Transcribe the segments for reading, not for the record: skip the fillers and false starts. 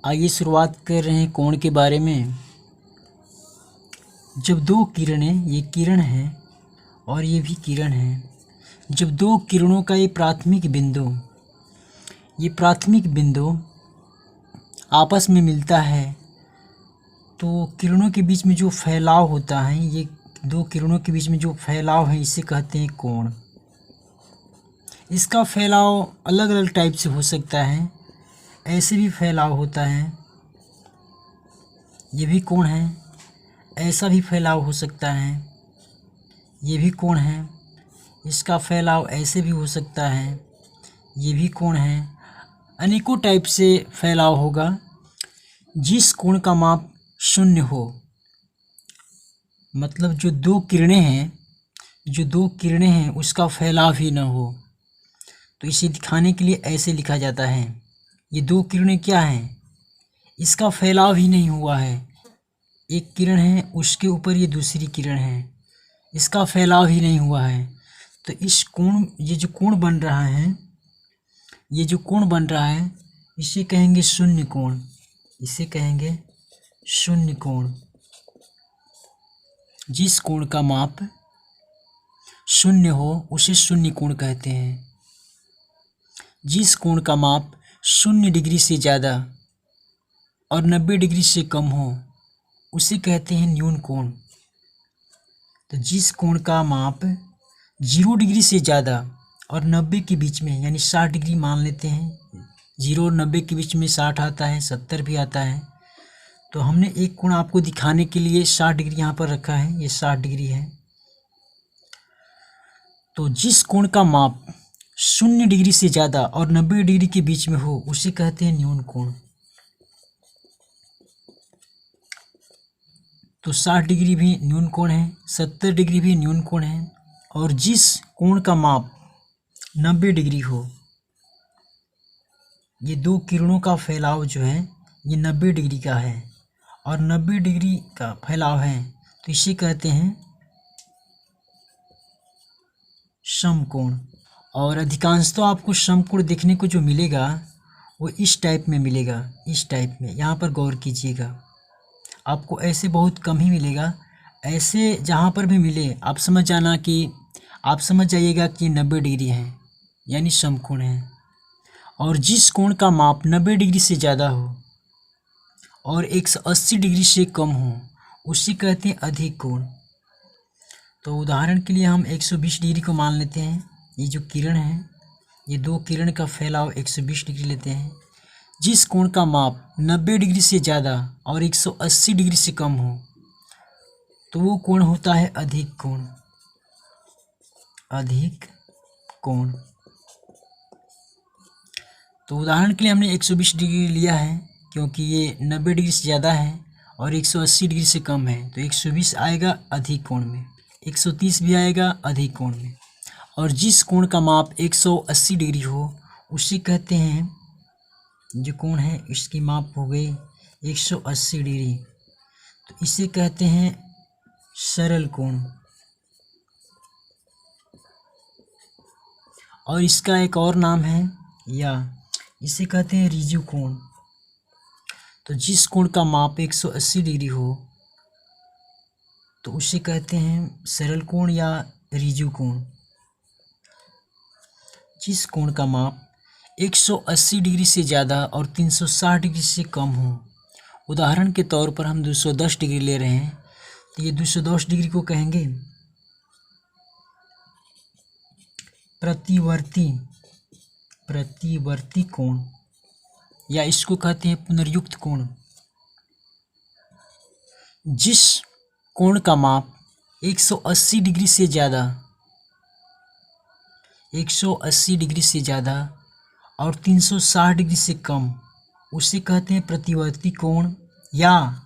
आइए शुरुआत कर रहे हैं कोण के बारे में। जब दो किरणें, ये किरण है और ये भी किरण है, जब दो किरणों का ये प्राथमिक बिंदु आपस में मिलता है तो किरणों के बीच में जो फैलाव होता है, ये दो किरणों के बीच में जो फैलाव है इसे कहते हैं कोण। इसका फैलाव अलग अलग टाइप से हो सकता है। ऐसे भी फैलाव होता है, ये भी कोण है। ऐसा भी फैलाव हो सकता है, ये भी कोण है। इसका फैलाव ऐसे भी हो सकता है, ये भी कोण है। अनेकों टाइप से फैलाव होगा। जिस कोण का माप शून्य हो, मतलब जो दो किरणें हैं उसका फैलाव ही न हो, तो इसे दिखाने के लिए ऐसे लिखा जाता है। ये दो किरणें क्या हैं, इसका फैलाव ही नहीं हुआ है। एक किरण है, उसके ऊपर ये दूसरी किरण है, इसका फैलाव ही नहीं हुआ है। तो ये जो कोण बन रहा है इसे कहेंगे शून्य कोण। इसे कहेंगे शून्य कोण। जिस कोण का माप शून्य हो उसे शून्य कोण कहते हैं। जिस कोण का माप 0 डिग्री से ज़्यादा और 90 डिग्री से कम हो उसे कहते हैं न्यून कोण। तो जिस कोण का माप 0 डिग्री से ज़्यादा और 90 के बीच में, यानी 60 डिग्री मान लेते हैं, 0 और 90 के बीच में 60 आता है, 70 भी आता है। तो हमने एक कोण आपको दिखाने के लिए 60 डिग्री यहाँ पर रखा है, ये 60 डिग्री है। तो जिस कोण का माप 0 डिग्री से ज़्यादा और 90 डिग्री के बीच में हो उसे कहते हैं न्यून कोण। तो 60 डिग्री भी न्यून कोण है, 70 डिग्री भी न्यून कोण है। और जिस कोण का माप 90 डिग्री हो, ये दो किरणों का फैलाव जो है ये 90 डिग्री का है और 90 डिग्री का फैलाव है, तो इसे कहते हैं समकोण। और अधिकांशतः आपको समकोण देखने को जो मिलेगा वो इस टाइप में मिलेगा, इस टाइप में। यहाँ पर गौर कीजिएगा, आपको ऐसे बहुत कम ही मिलेगा। ऐसे जहाँ पर भी मिले आप समझ जाइएगा कि 90 डिग्री है, यानी समकोण है। और जिस कोण का माप 90 डिग्री से ज़्यादा हो और 180 डिग्री से कम हो उसे कहते हैं अधिक कोण। तो उदाहरण के लिए हम 120 डिग्री को मान लेते हैं। ये जो किरण है, ये दो किरण का फैलाव 120 डिग्री लेते हैं। जिस कोण का माप 90 डिग्री से ज़्यादा और 180 डिग्री से कम हो तो वो कोण होता है अधिक कोण। अधिक कोण। तो उदाहरण के लिए हमने 120 डिग्री लिया है क्योंकि ये 90 डिग्री से ज़्यादा है और 180 डिग्री से कम है, तो 120 आएगा अधिक कोण में, 130 भी आएगा अधिक कोण में। और जिस कोण का माप 180 डिग्री हो उसे कहते हैं, जो कोण है इसकी माप हो गई 180 डिग्री, तो इसे कहते हैं सरल कोण। और इसका एक और नाम है, या इसे कहते हैं रिजु कोण। तो जिस कोण का माप 180 डिग्री हो तो उसे कहते हैं सरल कोण या रिजु कोण। जिस कोण का माप 180 डिग्री से ज़्यादा और 360 डिग्री से कम हो, उदाहरण के तौर पर हम 210 डिग्री ले रहे हैं, तो ये 210 डिग्री को कहेंगे प्रतिवर्ती कोण, या इसको कहते हैं पुनर्युक्त कोण। जिस कोण का माप 180 डिग्री से ज़्यादा, 180 डिग्री से ज़्यादा और 360 डिग्री से कम उसे कहते हैं प्रतिवर्ती कोण या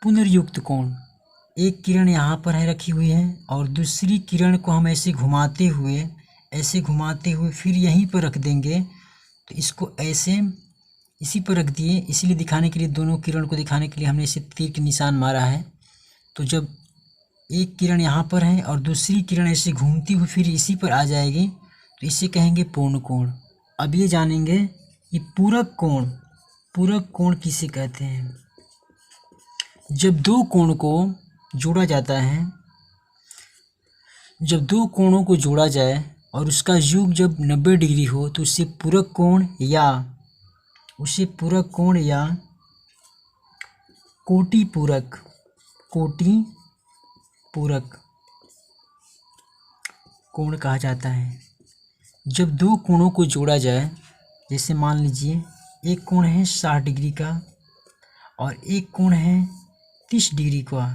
पुनर्युक्त कोण। एक किरण यहाँ पर है रखी हुई है और दूसरी किरण को हम ऐसे घुमाते हुए फिर यहीं पर रख देंगे, तो इसको ऐसे इसी पर रख दिए, इसीलिए दिखाने के लिए, दोनों किरण को दिखाने के लिए हमने इसे तीर के निशान मारा है। तो जब एक किरण यहाँ पर है और दूसरी किरण ऐसे घूमती हुई फिर इसी पर आ जाएगी तो इसे कहेंगे पूर्ण कोण। अब ये जानेंगे कि पूरक कोण किसे कहते हैं? जब दो कोण को जोड़ा जाता है, जब दो कोणों को जोड़ा जाए और उसका योग जब 90 डिग्री हो तो उसे पूरक कोण या कोटि पूरक कोण कहा जाता है। जब दो कोणों को जोड़ा जाए, जैसे मान लीजिए एक कोण है 60 डिग्री का और एक कोण है 30 डिग्री का,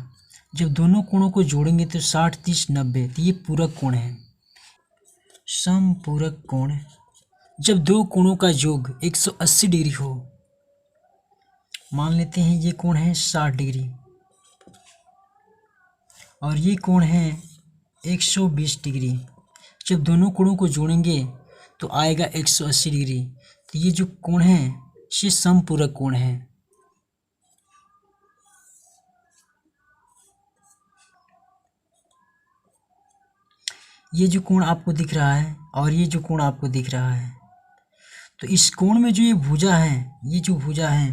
जब दोनों कोणों को जोड़ेंगे तो 60, 30, 90, तो ये पूरक कोण है। समपूरक कोण, जब दो कोणों का योग 180 डिग्री हो, मान लेते हैं ये कोण है 60 डिग्री और ये कोण है 120 डिग्री, जब दोनों कोणों को जोड़ेंगे तो आएगा 180 डिग्री, तो ये जो कोण है ये समपूरक कोण है। ये जो कोण आपको दिख रहा है और ये जो कोण आपको दिख रहा है, तो इस कोण में जो ये भुजा है, ये जो भुजा है,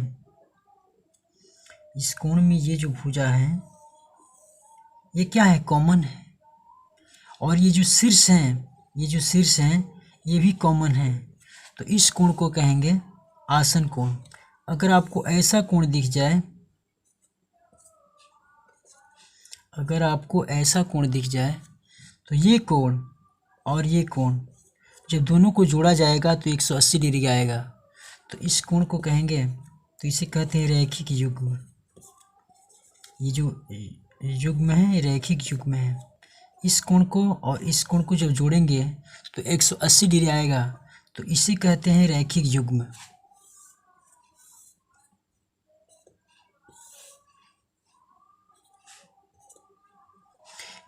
इस कोण में ये जो भुजा है ये क्या है? कॉमन है। और ये जो शीर्ष हैं, ये भी कॉमन है, तो इस कोण को कहेंगे आसन कोण। अगर आपको ऐसा कोण दिख जाए, तो ये कोण और ये कोण जब दोनों को जोड़ा जाएगा तो 180 डिग्री आएगा, तो इस कोण को कहेंगे, तो इसे कहते हैं रैखिक युग्म। ये जो युग्म है ये रैखिक युग्म है। इस कोण को और इस कोण को जब जोड़ेंगे तो 180 डिग्री आएगा, तो इसे कहते हैं रैखिक युग्म।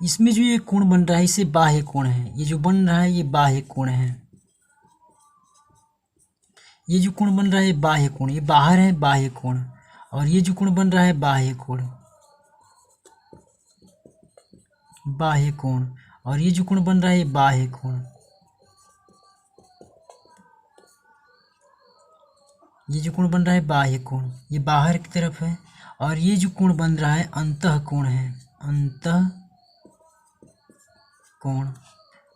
इसमें जो ये कोण बन रहा है इसे बाह्य कोण है। ये जो बन रहा है ये बाह्य कोण है। ये जो कोण बन रहा है बाह्य कोण, ये बाहर है बाह्य कोण, और ये जो कोण बन रहा है बाह्य कोण, और ये जो कोण बन रहा है बाह्य कोण, ये जो कोण बन रहा है बाह्य कोण, ये बाहर की तरफ है, और ये जो कोण बन रहा है अंतः कोण है, अंतः कोण,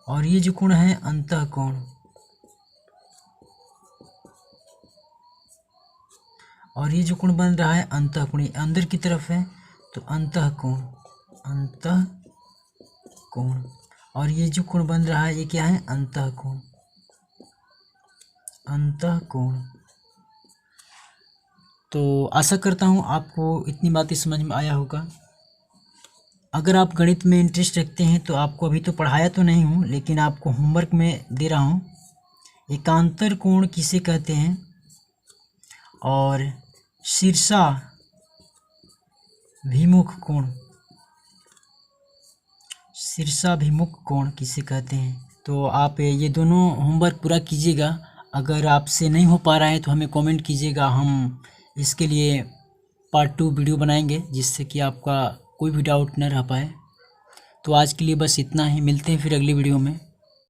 और ये जो कोण है अंतः कोण, और ये जो कोण बन रहा है अंतः कोण, ये अंदर की तरफ है तो अंतः कोण, और ये जो कोण बन रहा है ये क्या है? अंतः कोण। तो आशा करता हूँ आपको इतनी बातें समझ में आया होगा। अगर आप गणित में इंटरेस्ट रखते हैं तो आपको अभी तो पढ़ाया तो नहीं हूँ, लेकिन आपको होमवर्क में दे रहा हूँ। एकांतर कोण किसे कहते हैं और शीर्षाभिमुख कोण किसे कहते हैं। तो आप ये दोनों होमवर्क पूरा कीजिएगा। अगर आपसे नहीं हो पा रहा है तो हमें कमेंट कीजिएगा, हम इसके लिए पार्ट 2 वीडियो बनाएंगे जिससे कि आपका कोई भी डाउट न रह पाए। तो आज के लिए बस इतना ही, मिलते हैं फिर अगली वीडियो में।